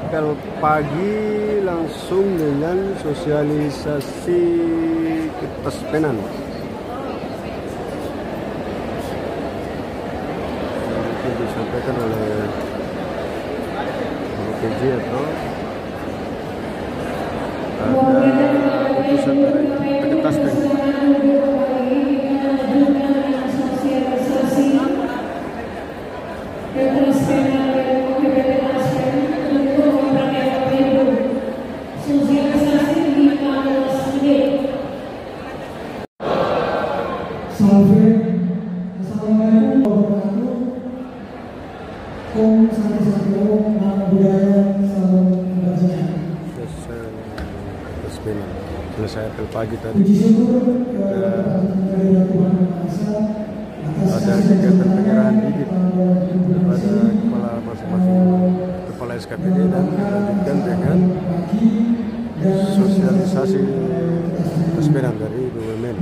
apel pagi langsung dengan sosialisasi ketaspenan. Mungkin disampaikan oleh PJ atau ada utusan dari ketaspen. Selesai apel pagi tadi ada kegiatan penyerahan bibit kepada kepala masing-masing kepala SKPD dan dilanjutkan dengan sosialisasi ketaspenan dari BUMN.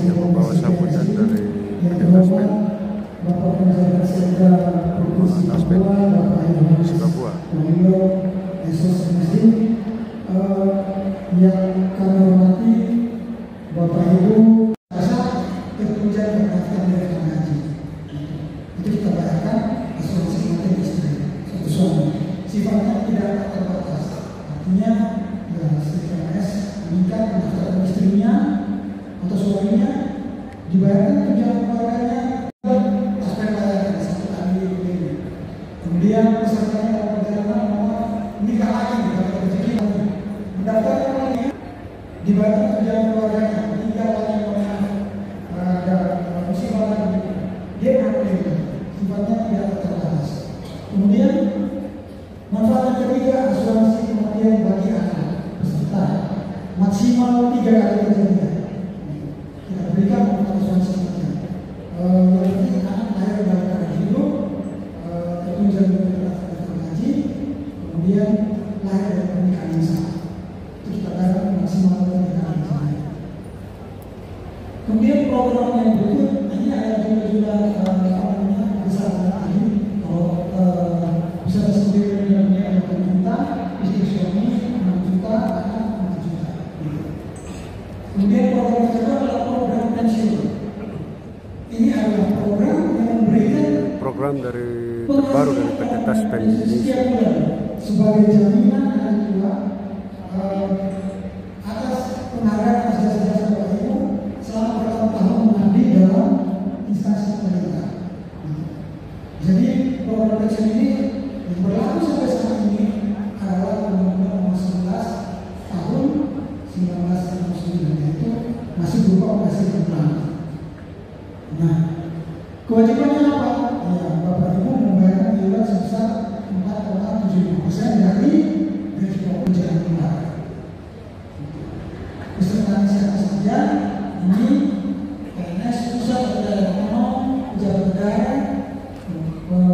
Yang membawa sambutan dari ketaspen Taspen si Papua. Yang kami hormati Bapak Ibu, terpunca mendaftar dari haji. Itu kita bayarkan asuransi kematian istri satu suami. Sifatnya tidak terbatas. Artinya ya CPNS meningkat pendaftaran istrinya atau suaminya dibayarkan tunjangan keluarganya. Kemudian pesertanya dalam perjalanan mau nikah lagi, dapat rezeki lagi, mendaftarkan lagi, dibayar tunjangan keluarganya, nikah lagi, ada musibah lagi, dia ngambil, sifatnya tidak terbatas. Kemudian manfaat yang ketiga, asuransi kematian bagi anak peserta maksimal 3 kali kejadian. Kita berikan untuk asuransi kematian. Yang penting anak lahir dalam keadaan hidup. Tunjangan keterangan haji, kemudian lahir dari pernikahan yang sah. Itu kita bayar maksimal 3 kali saja. Kemudian program yang berikut ini ada jumlah besar tadi. Kalau bisa disebut dengan ada pemerintah, istri suami 6 juta, anak 4 juta. Kemudian program kedua adalah program pensiun. Ini adalah program yang memberikan program dari terbaru dari PT Taspen Indonesia sebagai jaminan hari tua atas penghargaan atas jasa-jasa Bapak Ibu selama bertahun-tahun mengabdi dalam instansi pemerintah. Jadi program pensiun ini yang berlaku sampai saat ini adalah Undang-Undang Nomor 11 Tahun 1969, yaitu masih berupa operasi perubahan. Nah, kewajibannya apa? Ya, Bapak Ibu membayar iuran sebesar 4,75% dari gaji pokok jalan keluarga. Peserta siapa saja? Ini PNS pusat atau daerah otonom, pejabat negara,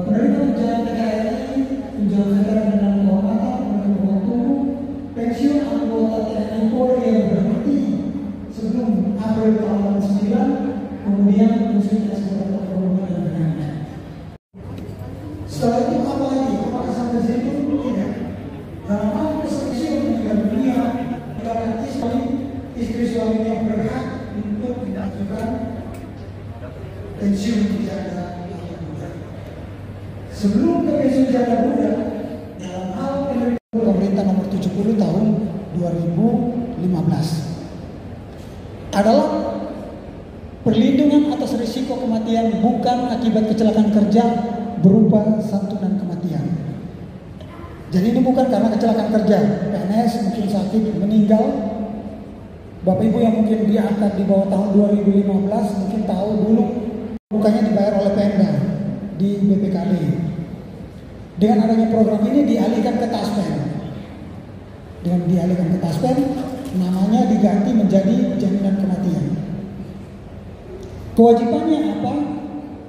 penerima tunjangan TKRI, tunjangan negara dengan kehormatan, penerima uang tubuh, pensiun anggota TNI Polri yang berhenti sebelum April tahun 9, kemudian pensiun sebagai perhubungan dan lain-lain. Setelah itu apa lagi? Apakah sampai situ? Tidak. Dalam hal perselisihan meninggal dunia, karena istri suaminya berhak untuk mengajukan pensiun janda muda. Sebelum ke pensiun janda muda, dalam hal pemerintah nomor 70 tahun 2015 adalah perlindungan atas risiko kematian bukan akibat kecelakaan kerja berupa santunan kematian. Jadi ini bukan karena kecelakaan kerja, PNS mungkin sakit meninggal. Bapak Ibu yang mungkin diangkat di bawah tahun 2015 mungkin tahu dulu bukannya dibayar oleh Pemda di BPKD. Dengan adanya program ini dialihkan ke Taspen. Dengan dialihkan ke Taspen, namanya diganti menjadi jaminan kematian. Kewajibannya apa?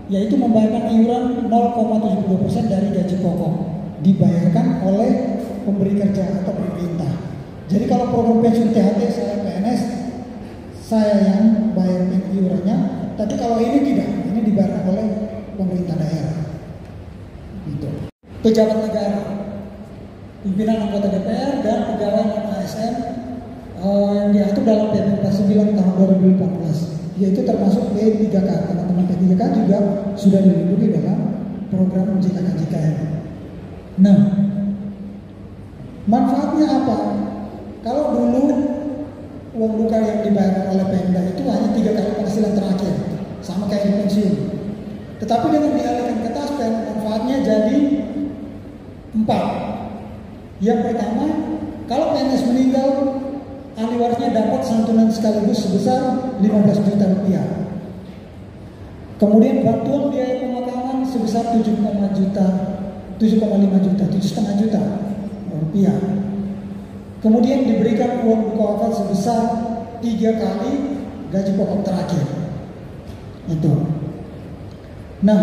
Yaitu membayarkan iuran 0,72% dari gaji pokok, dibayarkan oleh pemberi kerja atau pemerintah. Jadi kalau program pensiun THT saya PNS, saya yang bayar iurannya, Tapi kalau ini tidak, ini dibayar oleh pemerintah daerah. Gitu. Pejabat negara, pimpinan anggota DPR dan pegawai non ASN yang diatur dalam PP 49 tahun 2014, yaitu termasuk P3K. Teman-teman P3K juga sudah dilindungi dalam program JKK-JKN. Nah, manfaatnya apa? Kalau dulu uang luka yang dibayar oleh Pemda itu hanya 3 kali penghasilan terakhir, sama kayak di pensiun. Tetapi dengan dialihkan ke Taspen, manfaatnya jadi 4. Yang pertama, kalau PNS meninggal, ahli warisnya dapat santunan sekaligus sebesar 15 juta rupiah. Kemudian bantuan biaya pemakaman sebesar 7,5 juta rupiah. Kemudian diberikan uang buka wafat sebesar 3 kali gaji pokok terakhir. Itu. Nah,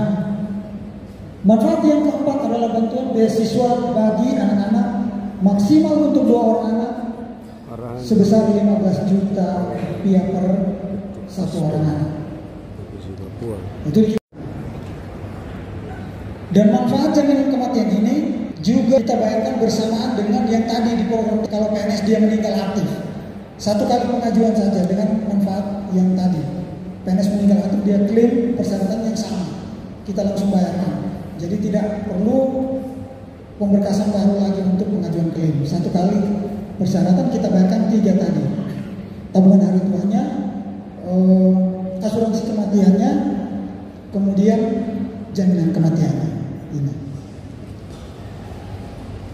manfaat yang keempat adalah bantuan beasiswa bagi anak-anak maksimal untuk 2 orang anak sebesar 15 juta rupiah per 1 orang anak. Itu. Dan manfaat jaminan kematian ini juga kita bayarkan bersamaan dengan yang tadi di program. Kalau PNS dia meninggal aktif, 1 kali pengajuan saja dengan manfaat yang tadi. PNS meninggal aktif, dia klaim persyaratan yang sama, kita langsung bayarkan. Jadi tidak perlu pemberkasan baru lagi untuk pengajuan klaim. 1 kali persyaratan kita bayarkan 3 tadi. Tabungan hari tuanya, asuransi kematiannya, kemudian jaminan kematiannya. Ini.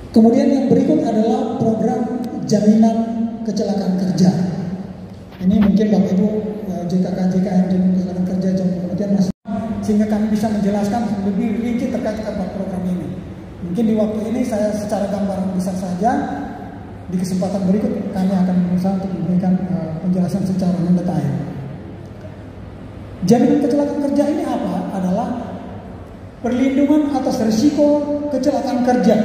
Kemudian yang berikut adalah program jaminan kecelakaan kerja. Ini mungkin Bapak Ibu JKK-JKN jaminan kecelakaan kerja jaminan kematian masih, sehingga kami bisa menjelaskan lebih rinci terkait dengan program ini. Mungkin di waktu ini saya secara gambaran besar saja. Di kesempatan berikut kami akan berusaha untuk memberikan penjelasan secara mendetail. Jaminan kecelakaan kerja ini apa? Adalah perlindungan atas risiko kecelakaan kerja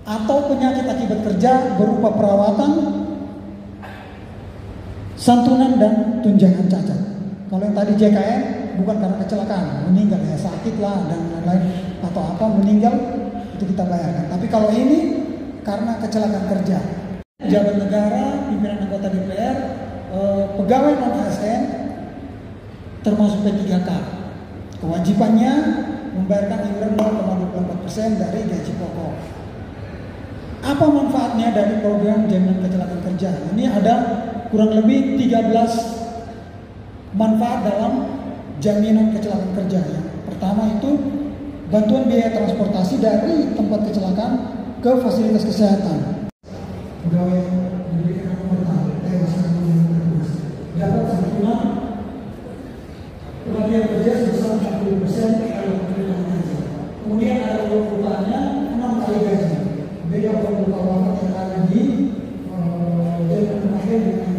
atau penyakit akibat kerja berupa perawatan, santunan dan tunjangan cacat. Kalau yang tadi JKN bukan karena kecelakaan, meninggal ya, sakit lah dan lain-lain atau apa, meninggal itu kita bayarkan. Tapi kalau ini karena kecelakaan kerja, pejabat negara, pimpinan anggota DPR, pegawai non ASN termasuk P3K, kewajibannya membayarkan iuran 0,24% dari gaji pokok. Apa manfaatnya dari program jaminan kecelakaan kerja? Ini ada kurang lebih 13 manfaat dalam jaminan kecelakaan kerja. Yang pertama itu bantuan biaya transportasi dari tempat kecelakaan ke fasilitas kesehatan. Pegawai diberikan dapat santunan kematian kerja sebesar 40% kalau kemudian gaji. Kemudian ada uang bukanya 6 kali gaji. Beda uang buka wafat yang ada di jaminan kematian dengan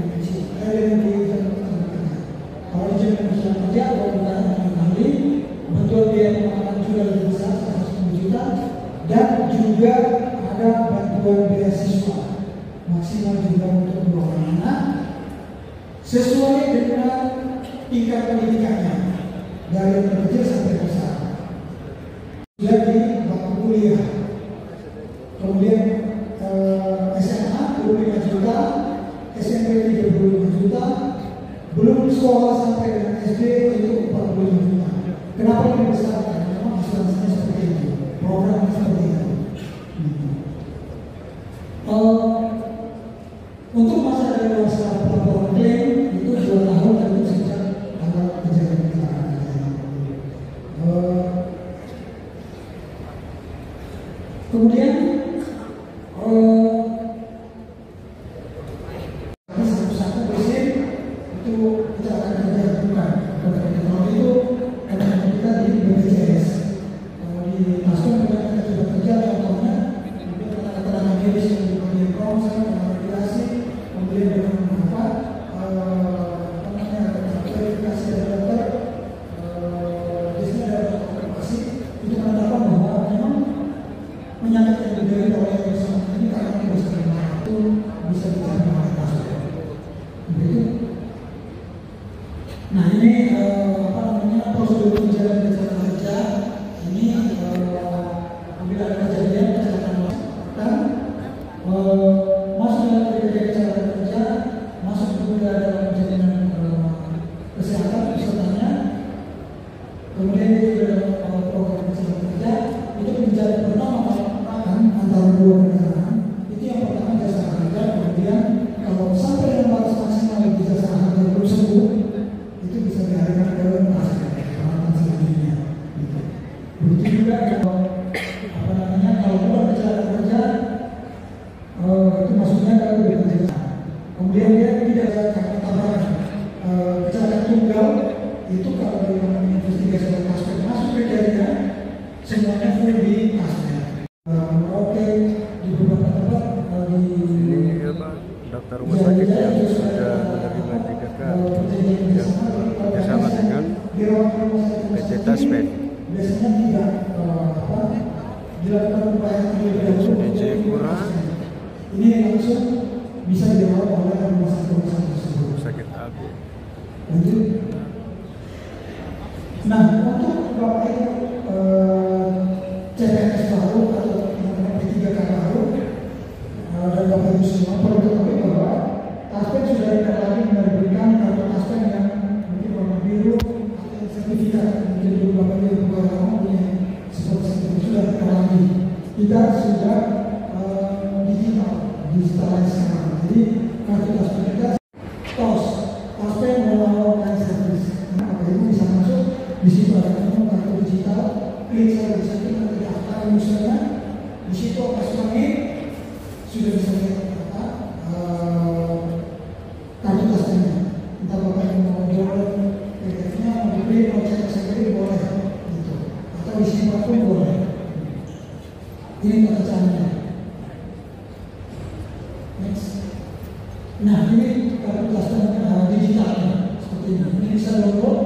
kalau di jaminan kerja uang bukanya 6 kali, bantuan biaya pemakaman juga lebih besar 110 juta, dan juga ada bantuan beasiswa maksimal juga untuk 2 orang anak sesuai dengan tingkat pendidikannya dari yang terkecil sampai besar. Jadi bangku kuliah, kemudian SMA 25 juta, SMP 35 juta, belum sekolah sampai dengan SD itu 45 juta. Kenapa lebih besar? Karena memang asuransinya seperti itu, programnya seperti itu. Untuk masa dari masa pelaporan klaim itu 2 tahun dan itu sejak tanggal kejadian kecelakaan. Kemudian satu bersih itu kecelakaan kerja bukan. Kalau itu kita di BPJS, kalau di Taspen kita kemudian dia tidak ada tabrakan. Kecelakaan tunggal itu kalau dalam investigasi dan aspek masuk ke jaringan semuanya full di tasnya. Oke, di beberapa tempat Ini apa, daftar rumah sakit yang sudah menerima TKK yang bekerjasama dengan PT Taspen. biasanya tidak dilakukan upaya SDC kurang, ini langsung bisa dirawat oleh rumah sakit tersebut. sakit agung. Lanjut. Nah, untuk Bapak Ibu CPNS baru atau P3K baru dan Bapak Ibu semua perlu ketahui bahwa Taspen sudah tidak lagi menerbitkan kartu Taspen yang mungkin warna biru atau sertifikat. Mungkin dulu Bapak Ibu punya seperti sertifikat sudah tidak lagi. Kita sudah digitalize sekarang. Jadi kartu Taspen kita TOS, Taspen melakukan servis. Bapak Ibu bisa masuk di situ ada kartu digital, klik saja di situ nanti daftar misalnya di situ pas login sudah bisa lihat kartu Taspennya. Entah Bapak Ibu mau download PDF-nya, mau dibeli, mau cek sendiri boleh gitu, atau disimpan pun boleh. Ini tata caranya. Next. Nah ini kartu Taspen digitalnya seperti ini. Ini bisa download,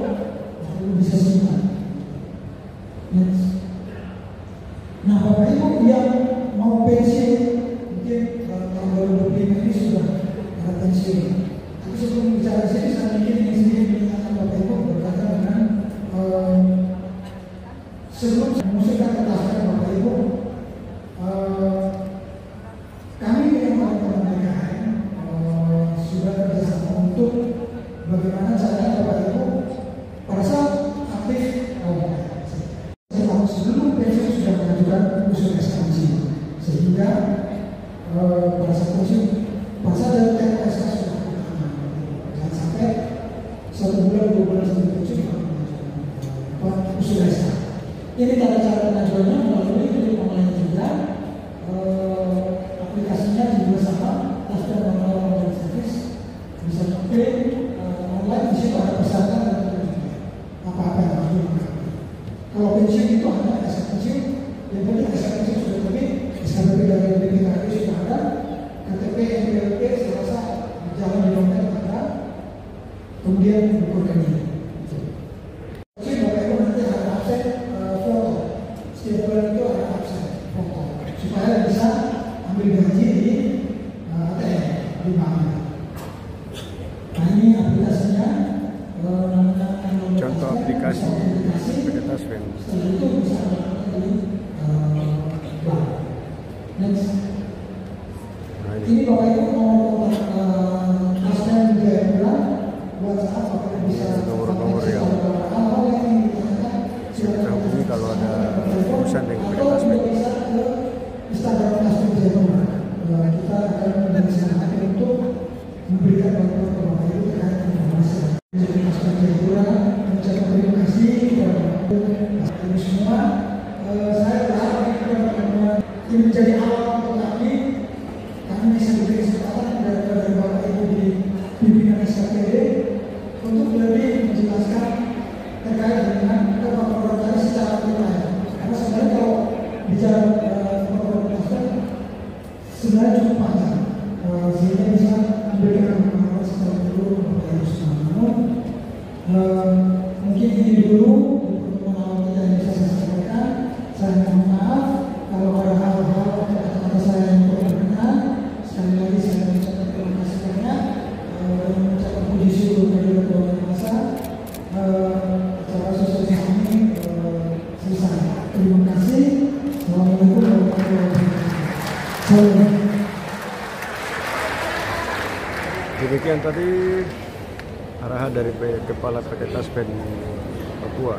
lalu bisa simpan. Next. Nah Bapak Ibu yang mau pensiun, mungkin tahun 2025 ini sudah ada pensiun. Tapi sebelum bicara sini, saya ingin sedikit mengingatkan Bapak Ibu berkaitan dengan sebelum mengusulkan ke Taspen Bapak Ibu, kami yang teman-teman BKN sudah kerjasama untuk bagaimana caranya Bapak Ibu pada saat aktif tahun sebelum pensiun sudah mengajukan usul ekspansi, sehingga pada saat pensiun pada saat dari TPSK sudah jangan sampai 1 bulan 2 bulan sebelum pensiun usul ekspansi. Ini tata cara pengajuannya melalui klik online juga. Aplikasinya juga sama, Taspen online service, bisa klik online, di situ ada pesankan dan apa-apa yang harus dilakukan. Kalau pensiun itu hanya SK pensiun, yang penting SK pensiun sudah terbit, SKPP dari BPKB sudah ada, KTP NPWP saya rasa jalan di dompet ada, kemudian buku rekening. Jadi Bapak Ibu nanti ada absen foto, setiap bulan itu ada absen foto, supaya bisa ambil gaji di ATM di bank. Nah ini aplikasinya, namanya Contoh aplikasi PT Taspen. setelah itu bisa melakukan di bank. Next. Nah, Ini Bapak Ibu mau kontak Taspen Jayapura buat saat Bapak Ibu bisa Nomor-nomor yang hal-hal yang ingin ditanyakan kita hubungi kalau ada urusan dengan PT Taspen. bisa ke Instagram Taspen Jayapura. Kita akan berusaha untuk memberikan bantuan ke Bapak Ibu terkait informasi. Jadi Taspen Jayapura mengucapkan terima kasih kepada Bapak Ibu semua. Saya berharap ini menjadi awal untuk kami bisa diberi kesempatan dari Bapak Ibu di pimpinan SKPD untuk lebih menjelaskan terkait dengan program tadi secara detail. Karena sebenarnya kalau bicara program Taspen sebenarnya cukup panjang, sehingga bisa memberikan pengalaman secara dulu Bapak Ibu semua. Namun mungkin ini dulu pertemuan awal kita yang bisa saya sampaikan. Saya mohon maaf kalau ada hal-hal kata-kata saya yang kurang berkenan. Sekali lagi saya mengucapkan terima kasih banyak dan mengucapkan puji syukur kepada Tuhan Yang Maha Esa. Acara sosial kami selesai. Terima kasih. Assalamualaikum warahmatullahi wabarakatuh. Demikian tadi arahan dari Kepala PT Taspen Papua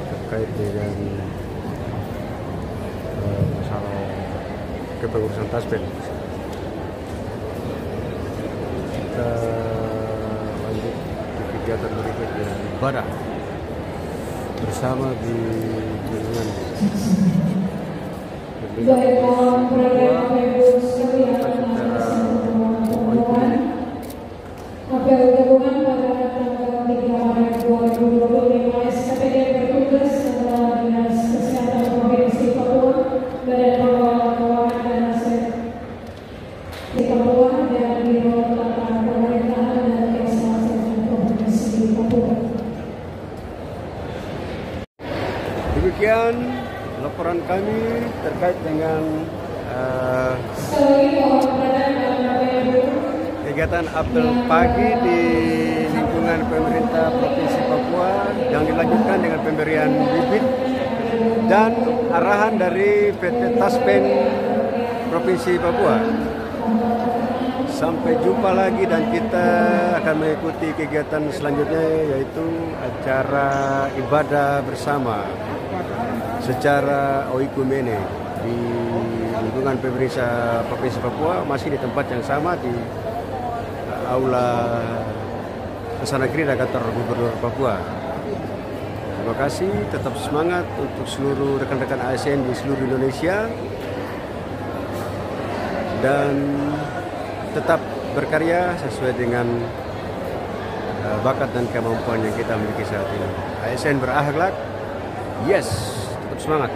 terkait dengan masalah kepengurusan Taspen. Kita lanjut di kegiatan berikutnya, ibadah bersama di jaringan. Baik, program Ibu sekalian, dengan kegiatan apel pagi di lingkungan pemerintah Provinsi Papua yang dilanjutkan dengan pemberian bibit dan arahan dari PT Taspen Provinsi Papua. Sampai jumpa lagi dan kita akan mengikuti kegiatan selanjutnya, yaitu acara ibadah bersama secara oikumene di lingkungan pemerintah Provinsi Papua, masih di tempat yang sama di Aula Kesana Krida kantor Gubernur Papua. Terima kasih, tetap semangat untuk seluruh rekan-rekan ASN di seluruh Indonesia dan tetap berkarya sesuai dengan bakat dan kemampuan yang kita miliki saat ini. ASN berakhlak, yes, tetap semangat.